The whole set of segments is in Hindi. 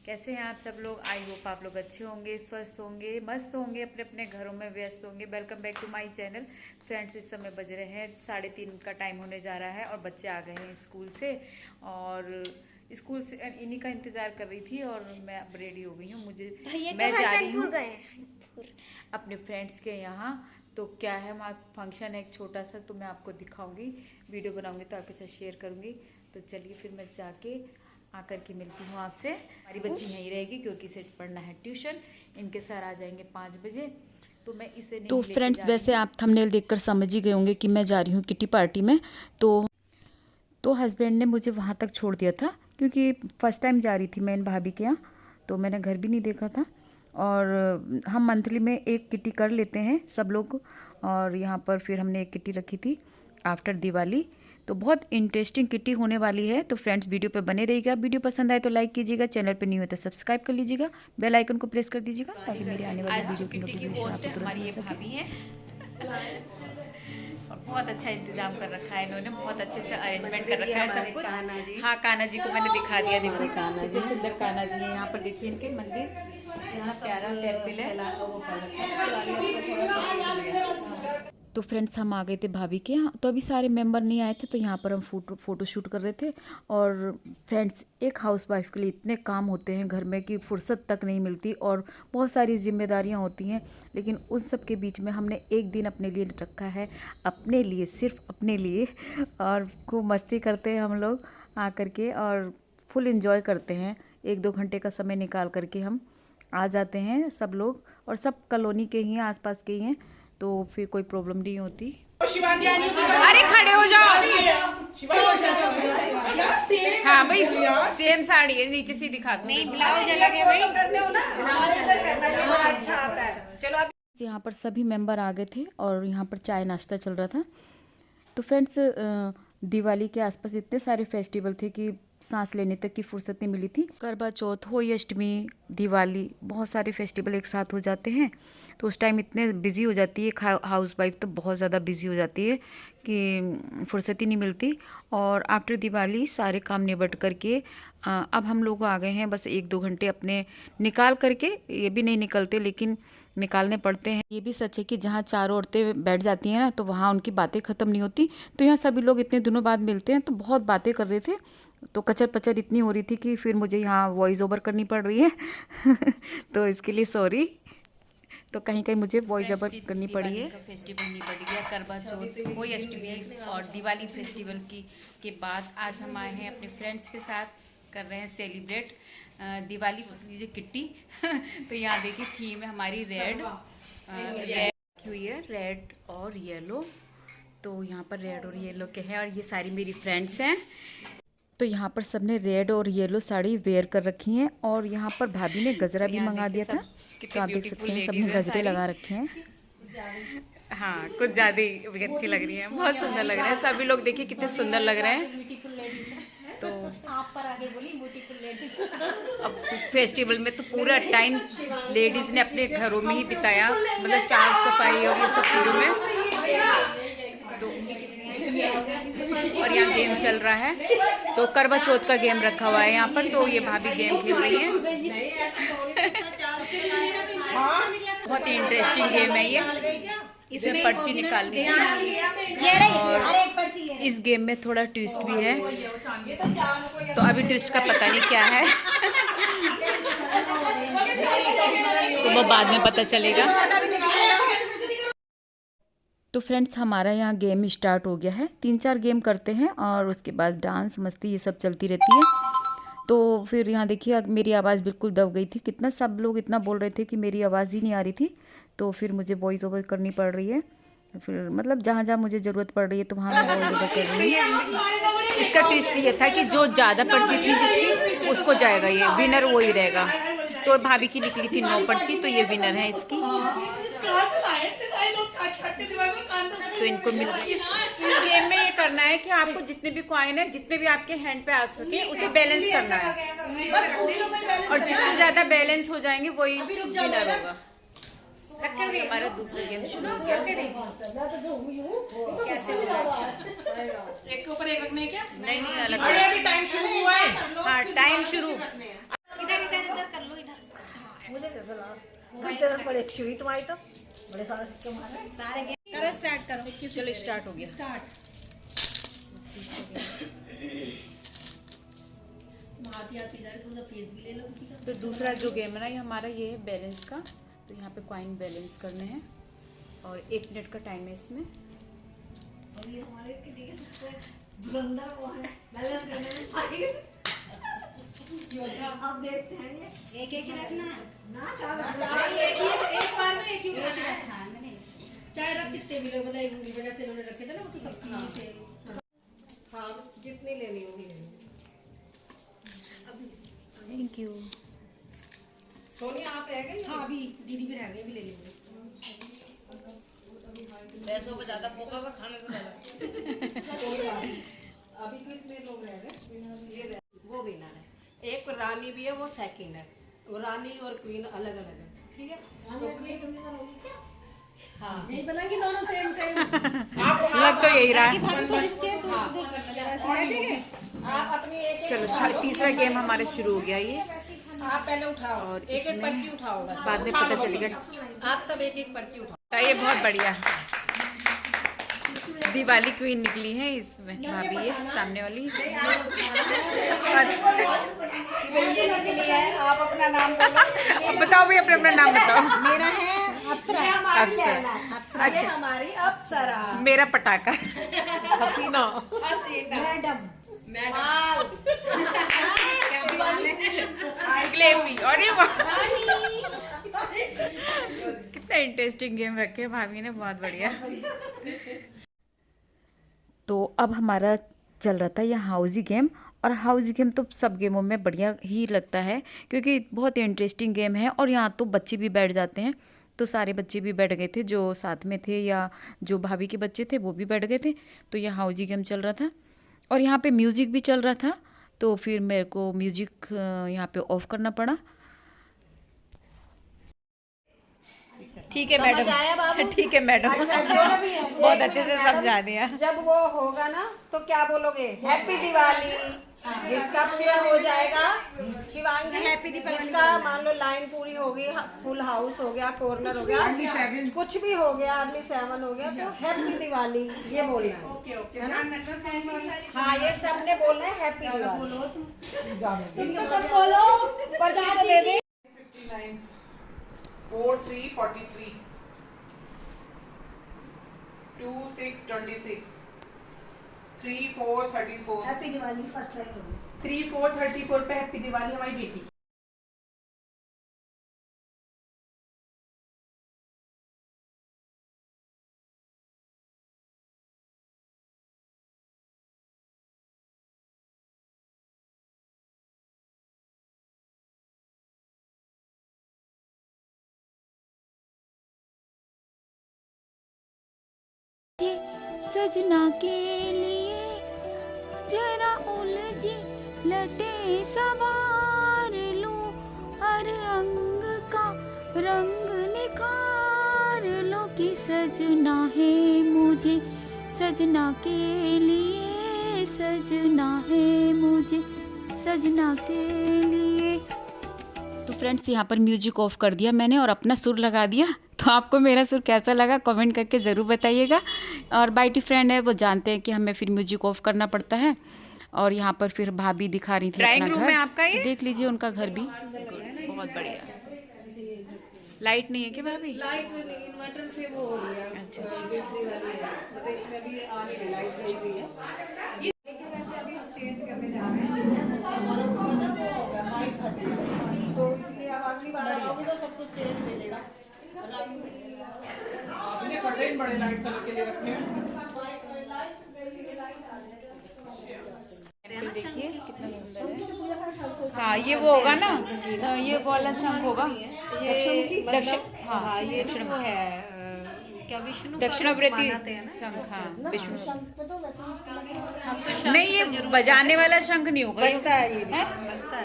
कैसे हैं आप सब लोग। आई होप आप लोग अच्छे होंगे, स्वस्थ होंगे, मस्त होंगे, अपने अपने घरों में व्यस्त होंगे। Welcome back to my channel. Friends, इस समय बज रहे हैं 3:30 का टाइम होने जा रहा है और बच्चे आ गए हैं स्कूल से। और स्कूल से इन्हीं का इंतज़ार कर रही थी और मैं अब रेडी हो गई हूँ। मैं जा रही हूँ अपने फ्रेंड्स के यहाँ। तो क्या है, वहाँ फंक्शन है एक छोटा सा, तो मैं आपको दिखाऊंगी, वीडियो बनाऊंगी तो आपके साथ शेयर करूंगी। तो चलिए फिर मैं जाके आकर के मिलती हूँ आपसे। हमारी बच्ची यहीं रहेगी क्योंकि इसे पढ़ना है ट्यूशन। इनके सर आ जाएंगे 5 बजे, तो मैं इसे नहीं तो लेके फ्रेंड्स, जा रही वैसे हूँ। आप थंबनेल देखकर समझ ही गए होंगे कि मैं जा रही हूँ किटी पार्टी में। तो हस्बैंड ने मुझे वहाँ तक छोड़ दिया था क्योंकि फ़र्स्ट टाइम जा रही थी मैं इन भाभी के यहाँ, तो मैंने घर भी नहीं देखा था। और हम मंथली में एक किटी कर लेते हैं सब लोग, और यहाँ पर फिर हमने एक किटी रखी थी आफ्टर दिवाली। तो बहुत इंटरेस्टिंग किटी होने वाली है। तो फ्रेंड्स, वीडियो पे बने रहिएगा। वीडियो पसंद आए तो लाइक कीजिएगा, चैनल पे न्यू है तो सब्सक्राइब कर लीजिएगा, बेल आइकन को प्रेस कर दीजिएगा ताकि मेरे आने वाली वीडियो की नोटिफिकेशन आपको तुरंत हमारी मिल ये सके। भाभी है और बहुत अच्छा इंतजाम कर रखा है इन्होंने, बहुत अच्छे से अरेंजमेंट कर रखा है सब कुछ। हाँ, कान्हा जी को मैंने दिखा दिया। देखो कान्हा जी, सुंदर कान्हा जी है। यहाँ पर देखिए इनके मंदिर, यहाँ प्यारा टेम्पल है। तो फ्रेंड्स, हम आ गए थे भाभी के यहाँ। तो अभी सारे मेंबर नहीं आए थे, तो यहाँ पर हम फ़ोटो शूट कर रहे थे। और फ्रेंड्स, एक हाउसवाइफ के लिए इतने काम होते हैं घर में कि फुर्सत तक नहीं मिलती और बहुत सारी जिम्मेदारियाँ होती हैं। लेकिन उन सब के बीच में हमने एक दिन अपने लिए रखा है, अपने लिए, सिर्फ अपने लिए। और खूब मस्ती करते हैं हम लोग आकर के और फुल एंजॉय करते हैं। 1-2 घंटे का समय निकाल करके हम आ जाते हैं सब लोग, और सब कॉलोनी के ही हैं, आसपास के ही हैं, तो फिर कोई प्रॉब्लम नहीं होती। अरे खड़े हो जाओ। हाँ भाई, सेम साड़ी है, नीचे से दिखा दो। नहीं, ब्लाउज अलग है भाई। अच्छा आता है। चलो आप यहाँ पर सभी मेंबर आ गए थे और यहाँ पर चाय नाश्ता चल रहा था। तो फ्रेंड्स, दिवाली के आसपास इतने सारे फेस्टिवल थे कि सांस लेने तक की फुर्सत नहीं मिली थी। करवा चौथ, होली, अष्टमी, दिवाली, बहुत सारे फेस्टिवल एक साथ हो जाते हैं, तो उस टाइम इतने बिजी हो जाती है हाउस वाइफ, तो बहुत ज़्यादा बिजी हो जाती है कि फुर्सत ही नहीं मिलती। और आफ्टर दिवाली सारे काम निपट करके अब हम लोग आ गए हैं, बस 1-2 घंटे अपने निकाल करके, ये भी नहीं निकलते लेकिन निकालने पड़ते हैं। ये भी सच है कि जहाँ चारों औरतें बैठ जाती हैं ना, तो वहाँ उनकी बातें ख़त्म नहीं होती। तो यहाँ सभी लोग इतने दिनों बाद मिलते हैं, तो बहुत बातें कर रहे थे, तो कचर पचर इतनी हो रही थी कि फिर मुझे यहाँ वॉइस ओवर करनी पड़ रही है तो इसके लिए सॉरी। तो कहीं कहीं मुझे वॉइस ओवर करनी पड़ी है। फेस्टिवल निपट गया, करवा चौथ, होली, अष्टमी और दिवाली फेस्टिवल के बाद आज हम आए हैं अपने फ्रेंड्स के साथ, कर रहे हैं सेलिब्रेट दिवाली लीजिए किट्टी तो यहाँ देखिए थीम है हमारी रेड हुई है, रेड और येलो। तो यहाँ पर रेड और येलो के हैं और ये सारी मेरी फ्रेंड्स हैं। तो यहाँ पर सबने रेड और येलो साड़ी वेयर कर रखी हैं, और यहाँ पर भाभी ने गजरा भी मंगा दिया था, तो आप देख सकते हैं सबने गजरे लगा रखे हैं। हाँ, कुछ ज़्यादा ही अच्छी लग रही है, बहुत सुंदर लग रहा है। सभी लोग देखिए कितने सुंदर लग रहे हैं। तो आप पर आगे बोली ब्यूटीफुल लेडीज। अब फेस्टिवल में तो पूरा टाइम लेडीज़ ने अपने घरों में ही बिताया, मतलब साफ सफाई और ये सब चीज़ों में। तो और यहाँ गेम चल रहा है, तो करवा चौथ का गेम रखा हुआ है यहाँ पर, तो ये भाभी गेम खेल रही है। बहुत ही इंटरेस्टिंग गेम है ये, इसमें पर्ची निकालनी है और इस गेम में थोड़ा ट्विस्ट भी है, तो अभी ट्विस्ट का पता नहीं क्या है तो वो बाद में पता चलेगा। तो फ्रेंड्स, हमारा यहाँ गेम स्टार्ट हो गया है। 3-4 गेम करते हैं और उसके बाद डांस मस्ती ये सब चलती रहती है। तो फिर यहाँ देखिए मेरी आवाज़ बिल्कुल दब गई थी, कितना सब लोग इतना बोल रहे थे कि मेरी आवाज़ ही नहीं आ रही थी, तो फिर मुझे वॉइस ओवर करनी पड़ रही है। फिर मतलब जहाँ जहाँ मुझे ज़रूरत पड़ रही है तो वहाँ मैं वॉइस ओवर कर रही हूँ। इसका ट्विस्ट ये था कि जो ज़्यादा पर्ची थी जिसकी उसको जाएगा, ये विनर वो ही रहेगा। तो भाभी की निकली थी 9 पर्ची, तो ये विनर है इसकी, तो इनको मिल गई। इस गेम में ये करना है कि आपको जितने भी कॉइन है, जितने भी आपके हैंड पे आ सके, उसे बैलेंस करना है, और जितने ज्यादा बैलेंस हो जाएंगे वही विनर होगा। हमारा दूसरा गेम शुरू हो गया। कैसे हो एक के ऊपर एक रखने क्या? नहीं, अलग। टाइम शुरू हुआ है। हाँ, टाइम शुरू। इधर इधर करते रहो, बड़े अच्छी हुई तुम्हारी तो, बड़े सारे सिक्के मारे। सारे गेम करो, स्टार्ट करो। चलो स्टार्ट हो गया। स्टार्ट। आती आती जा रही, थोड़ा फेस भी ले लो किसी का। तो दूसरा जो गेम है ना ये हमारा, ये है बैलेंस का। तो यहाँ पे कॉइन बैलेंस करने हैं और 1 मिनट का टाइम है इसमें। और ये हमारे किसी के सबसे धुरंधर वो है बैलेंस करने में भाई। अब देखते हैं ये एक एक रखना ना, चार एक बार में एक ही रखा है मैंने। चाहे रख कितने भी लोग, मतलब एक उंगली वजह से उन्होंने रखे थे ना, वो तो सबकी से। हाँ, जितनी लेनी होगी ले लो। Thank you. सोनिया आप रह गई? हाँ, अभी दीदी भी रह गई, भी ले लेंगे। पैसों पे ज्यादा फोकस है, खाने से ज्यादा। अभी तो इतने लोग रह गए। ये वो विनर है, एक रानी भी है, वो सेकंड है। वो रानी और क्वीन अलग अलग है, ठीक है? तो क्वीन हाँ यही बना कि दोनों सेम सेम। लग तो यही रहा है। आप अपनी एक चलो तीसरा गेम हमारा शुरू हो गया ये। आप पहले उठाओ और एक एक पर्ची उठाओ बस। बाद में पता चलेगा। आप सब एक एक पर्ची उठाओ। ये बहुत बढ़िया। दिवाली क्वीन निकली है इसमें भाभी, ये सामने वाली। आप अपना नाम बोलो। बताओ भाई, अपना अपना नाम बताओ। मेरा है अप्सरा। अप्सरा। ये हमारी अप्सरा। मेरा पटाखा। हसीना। मैडम। ग्लेवी। अरे वाह, कितना इंटरेस्टिंग गेम रखे भाभी ने, बहुत बढ़िया। तो अब हमारा चल रहा था यह हाउजी गेम। और हाउजी गेम तो सब गेमों में बढ़िया ही लगता है, क्योंकि बहुत इंटरेस्टिंग गेम है। और यहाँ तो बच्चे भी बैठ जाते हैं, तो सारे बच्चे भी बैठ गए थे जो साथ में थे, या जो भाभी के बच्चे थे वो भी बैठ गए थे। तो यह हाउजी गेम चल रहा था और यहाँ पे म्यूज़िक भी चल रहा था। तो फिर मेरे को म्यूज़िक यहाँ पे ऑफ करना पड़ा। ठीक है मैडम, ठीक है मैडम, बहुत अच्छे से समझा दिया। जब वो होगा ना तो क्या बोलोगे? हैप्पी दिवाली। जिसका पूरा हो जाएगा शिवांगी, हैप्पी दिवाली। जिसका मान लो लाइन पूरी होगी, फुल हाउस हो गया, कॉर्नर हो गया, कुछ भी हो गया, अर्ली 7 हो गया, तो हैप्पी दिवाली ये बोलना है। ओके, है ना? हाँ, ये सबने बोलना है हैप्पी दिवाली। तुम तो सब बोलो, बजा दे दे। 4 3 43 2 6 26 3 4 34 हैप्पी दिवाली फर्स्ट लाइन होगी। 3 4 34 पे हैप्पी दिवाली हमारी बेटी। सजना के लिए जरा उलझी लटे सवार लूं, हर अंग का रंग निखार लो कि सजना है मुझे, सजना के लिए, सजना है मुझे, सजना के लिए। तो फ्रेंड्स यहाँ पर म्यूजिक ऑफ कर दिया मैंने और अपना सुर लगा दिया। तो आपको मेरा सुर कैसा लगा कमेंट करके ज़रूर बताइएगा। और बाइटी फ्रेंड है, वो जानते हैं कि हमें फिर म्यूजिक ऑफ करना पड़ता है। और यहाँ पर फिर भाभी दिखा रही थी अपना घर। आपका ये देख लीजिए, उनका घर भी बहुत बढ़िया। लाइट नहीं है क्या भाभी? लाइट इन्वर्टर से वो हो रही है। अच्छा। बैटरी वाली है, मतलब इसमें भी आने की लाइट नहीं हुई है। लेकिन वैसे अभी हम चेंज करने जा रहे हैं। हमारा जो ना वो हो गया 5:30, तो इसलिए अब अगली बार आओगे तो सब कुछ चेंज दे देगा। आपने बड़े बड़े लाइट कलर के लिए रखे हैं। देखिए कितना सुंदर है। हाँ, ये वो होगा ना, ये वाला शंख होगा। ये दक्षिण, हाँ ये दक्षिण है क्या विष्णु दक्षिणावर्ती शंख। हाँ, विष्णु। नहीं, ये बजाने वाला शंख नहीं होगा। बजता है ये भी।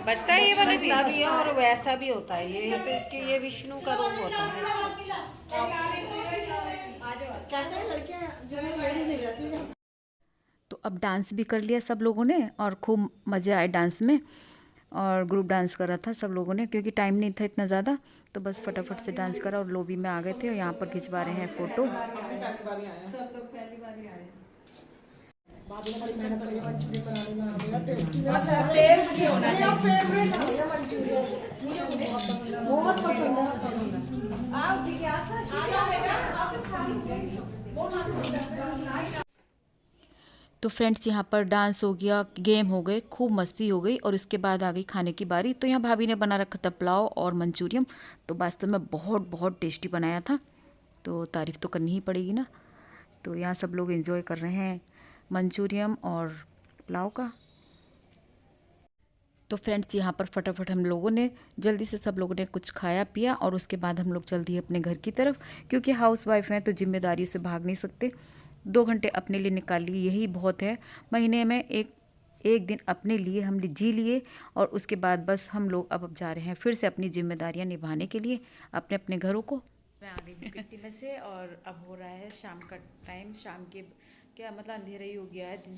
बजता है ये वाला भी। बजता भी है और वैसा भी होता है ये, तो इसके ये विष्णु का रूप होता है। कैसे लड़कियां जो लेडीज नहीं रहती तो अब डांस भी कर लिया सब लोगों ने और खूब मज़े आए डांस में। और ग्रुप डांस कर रहा था सब लोगों ने, क्योंकि टाइम नहीं था इतना ज़्यादा, तो बस फटाफट से डांस करा और लॉबी में आ गए थे और यहाँ पर खिंचवा रहे हैं फ़ोटो। सब लोग पहली बार ही आए। टेस्ट भी होना चाहिए। बहुत पसंद है। आओ जिज्ञासा, तो फ्रेंड्स यहाँ पर डांस हो गया, गेम हो गए, खूब मस्ती हो गई और उसके बाद आ गई खाने की बारी। तो यहाँ भाभी ने बना रखा था पुलाव और मंचूरियन, तो वास्तव में बहुत बहुत टेस्टी बनाया था, तो तारीफ़ तो करनी ही पड़ेगी ना। तो यहाँ सब लोग एंजॉय कर रहे हैं मंचूरियन और पुलाव का। तो फ्रेंड्स यहाँ पर फटाफट हम लोगों ने जल्दी से सब लोगों ने कुछ खाया पिया और उसके बाद हम लोग चल दिए अपने घर की तरफ, क्योंकि हाउस वाइफ हैं तो जिम्मेदारियों से भाग नहीं सकते। 2 घंटे अपने लिए निकाल लिए, यही बहुत है। महीने में एक दिन अपने लिए हम जी लिए और उसके बाद बस हम लोग अब जा रहे हैं फिर से अपनी जिम्मेदारियां निभाने के लिए अपने अपने घरों को। मैं आ गई हूँ किट्टी में से और अब हो रहा है शाम का टाइम। शाम के क्या मतलब अंधेरा ही हो गया है, दिन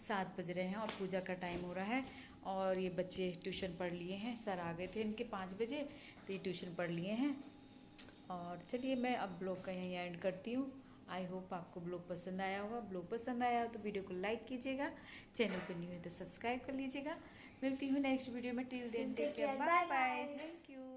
7 बज रहे हैं और पूजा का टाइम हो रहा है। और ये बच्चे ट्यूशन पढ़ लिए हैं, सर आ गए थे इनके 5 बजे, तो ये ट्यूशन पढ़ लिए हैं। और चलिए मैं अब ब्लॉग का यहीं एंड करती हूँ। आई होप आपको ब्लॉग पसंद आया होगा। ब्लॉग पसंद आया हो तो वीडियो को लाइक कीजिएगा, चैनल पर न्यू है तो सब्सक्राइब कर लीजिएगा। मिलती हूँ नेक्स्ट वीडियो में। Till then take care, bye bye, thank you.